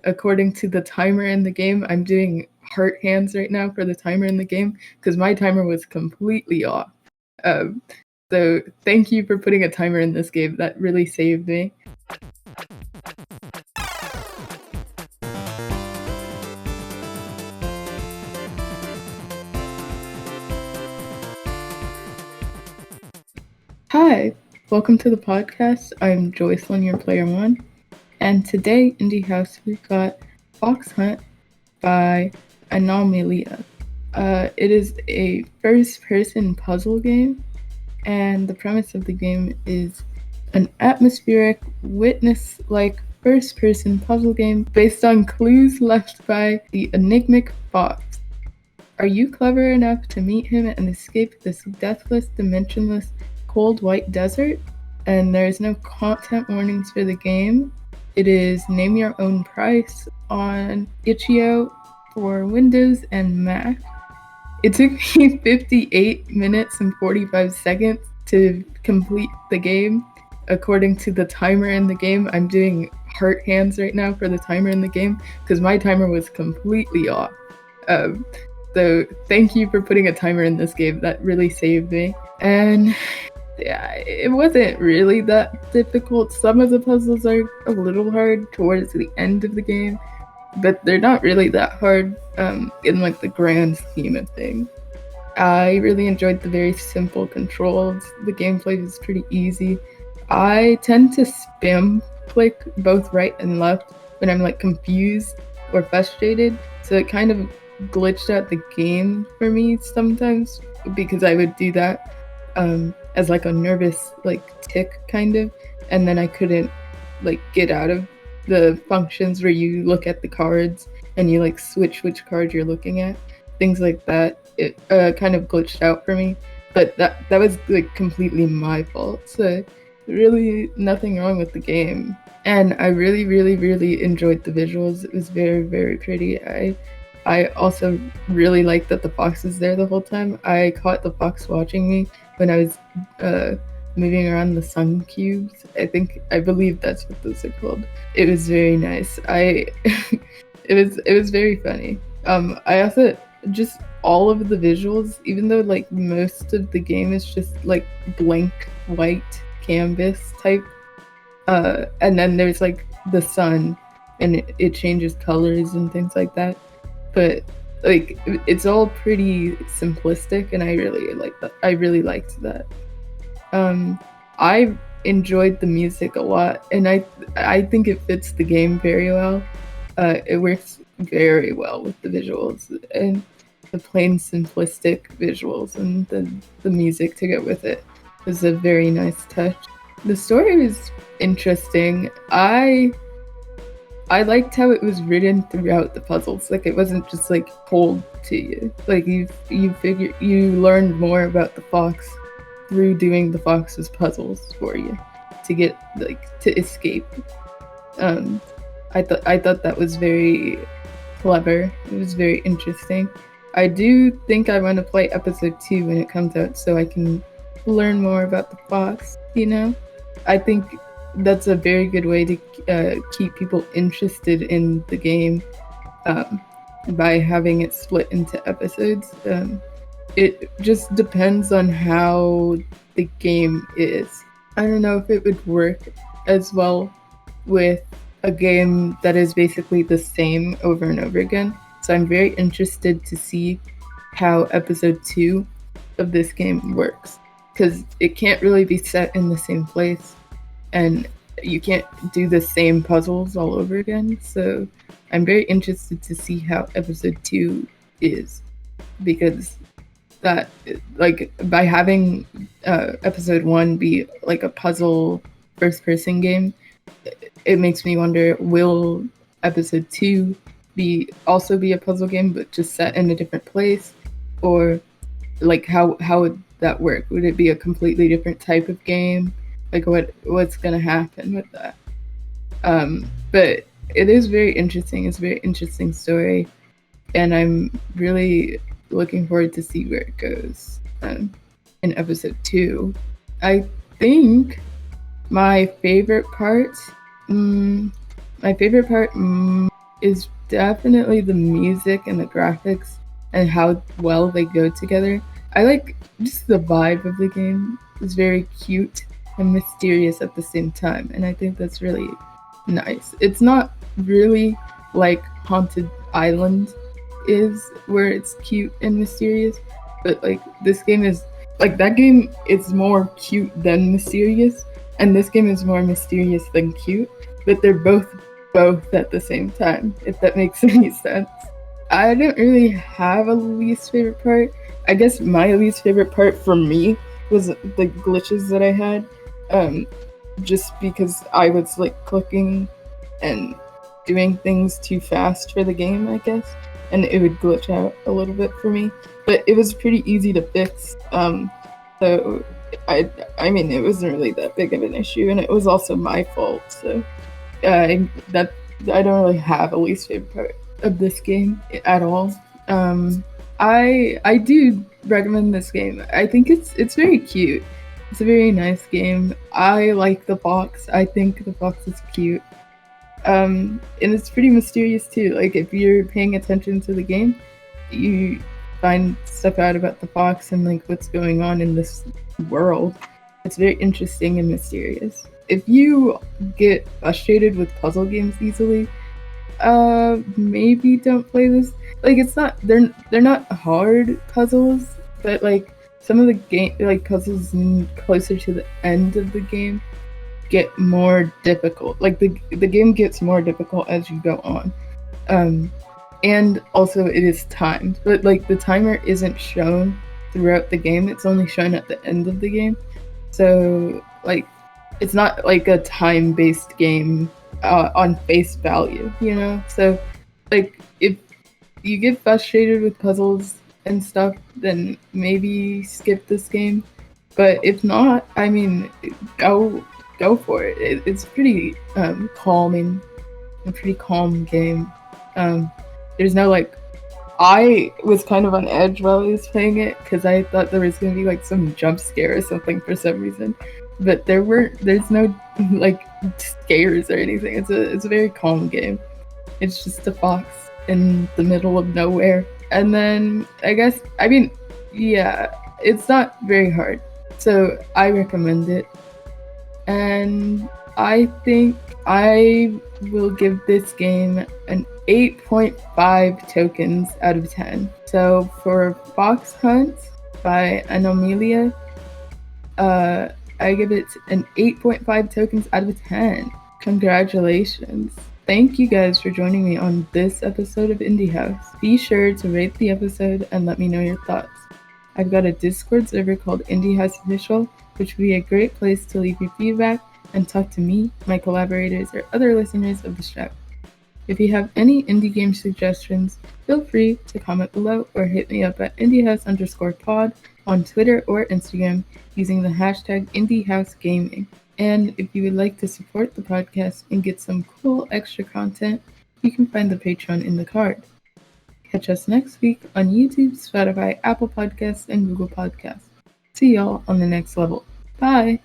according to the timer in the game. I'm doing heart hands right now for the timer in the game because my timer was completely off. Um, so thank you for putting a timer in this game. That really saved me. Hi, welcome to the podcast. I'm Joycelyn, your player one, and today in the house we've got Foxhunt by Anomalina. It is a first-person puzzle game, and the premise of the game is an atmospheric, witness-like first-person puzzle game based on clues left by the enigmatic fox. Are you clever enough to meet him and escape this deathless, dimensionless, cold white desert? And there is no content warnings for the game. It is name your own price on itch.io for Windows and Mac. It took me 58 minutes and 45 seconds to complete the game. According to the timer in the game, I'm doing heart hands right now for the timer in the game because my timer was completely off. So thank you for putting a timer in this game. That really saved me. And yeah, it wasn't really that difficult. Some of the puzzles are a little hard towards the end of the game, but they're not really that hard in like the grand scheme of things. I really enjoyed the very simple controls. The gameplay was pretty easy. I tend to spam click both right and left when I'm like confused or frustrated, so it kind of glitched out the game for me sometimes because I would do that as like a nervous like tick kind of, and then I couldn't like get out of the functions where you look at the cards and you like switch which card you're looking at, things like that. It kind of glitched out for me, but that was like completely my fault. So really nothing wrong with the game, and I really enjoyed the visuals. It was very pretty. I also really liked that the fox was there the whole time. I caught the fox watching me when I was moving around the sun cubes. I believe that's what those are called. It was very nice. it was very funny. I also just all of the visuals, even though like most of the game is just like blank white canvas type, and then there's like the sun and it changes colors and things like that, but like it's all pretty simplistic, and I really like that. I really liked that. I enjoyed the music a lot, and I think it fits the game very well. It works very well with the visuals and the plain simplistic visuals, and the music to go with it was a very nice touch. The story was interesting. I liked how it was written throughout the puzzles. Like it wasn't just like told to you. Like you learned more about the fox through doing the fox's puzzles for you to get like to escape. I thought that was very clever. It was very interesting. I do think I want to play episode 2 when it comes out so I can learn more about the fox, you know? I think that's a very good way to keep people interested in the game by having it split into episodes. It just depends on how the game is. I don't know if it would work as well with a game that is basically the same over and over again. So I'm very interested to see how episode 2 of this game works, because it can't really be set in the same place and you can't do the same puzzles all over again. So I'm very interested to see how episode 2 is, because that like by having episode 1 be like a puzzle first person game, it makes me wonder, will episode 2 be a puzzle game but just set in a different place, or like how would that work? Would it be a completely different type of game? Like what's gonna happen with that? But it is very interesting. It's a very interesting story, and I'm really looking forward to see where it goes in episode 2. I think my favorite part is definitely the music and the graphics and how well they go together. I like just the vibe of the game. It's very cute and mysterious at the same time, and I think that's really nice. It's not really like Haunted Island is, where it's cute and mysterious, but like this game is like that game is more cute than mysterious, and this game is more mysterious than cute, but they're both at the same time, if that makes any sense. I didn't really have a least favorite part. I guess my least favorite part for me was the glitches that I had. Um, just because I was like clicking and doing things too fast for the game, I guess, and it would glitch out a little bit for me. But it was pretty easy to fix. So I mean, it wasn't really that big of an issue, and it was also my fault. So that I don't really have a least favorite part of this game at all. Um, I do recommend this game. I think it's very cute. It's a very nice game. I like the fox. I think the fox is cute. And it's pretty mysterious too. Like if you're paying attention to the game, you find stuff out about the fox and like what's going on in this world. It's very interesting and mysterious. If you get frustrated with puzzle games easily, maybe don't play this. Like it's not they're not hard puzzles, but like some of the game like puzzles closer to the end of the game get more difficult. Like the game gets more difficult as you go on. Um, and also it is timed, but like the timer isn't shown throughout the game. It's only shown at the end of the game. So like it's not like a time-based game on face value, you know? So like if you get frustrated with puzzles and stuff, then maybe skip this game. But if not, I mean, go for it. It's pretty calming, a pretty calm game. There's no like. I was kind of on edge while I was playing it because I thought there was gonna be like some jump scare or something for some reason, but there weren't. There's no like scares or anything. It's a very calm game. It's just a fox in the middle of nowhere. And then I mean, yeah, it's not very hard. So I recommend it. And I think I will give this game an 8.5 tokens out of 10. So for Foxhunt by Anomalina, I give it an 8.5 tokens out of 10. Congratulations. Thank you guys for joining me on this episode of Indie House. Be sure to rate the episode and let me know your thoughts. I've got a Discord server called Indie House Official, which would be a great place to leave your feedback and talk to me, my collaborators, or other listeners of the show. If you have any indie game suggestions, feel free to comment below or hit me up at indiehouse_pod on Twitter or Instagram using the hashtag IndieHouseGaming. And if you would like to support the podcast and get some cool extra content, you can find the Patreon in the card. Catch us next week on YouTube, Spotify, Apple Podcasts, and Google Podcasts. See y'all on the next level. Bye!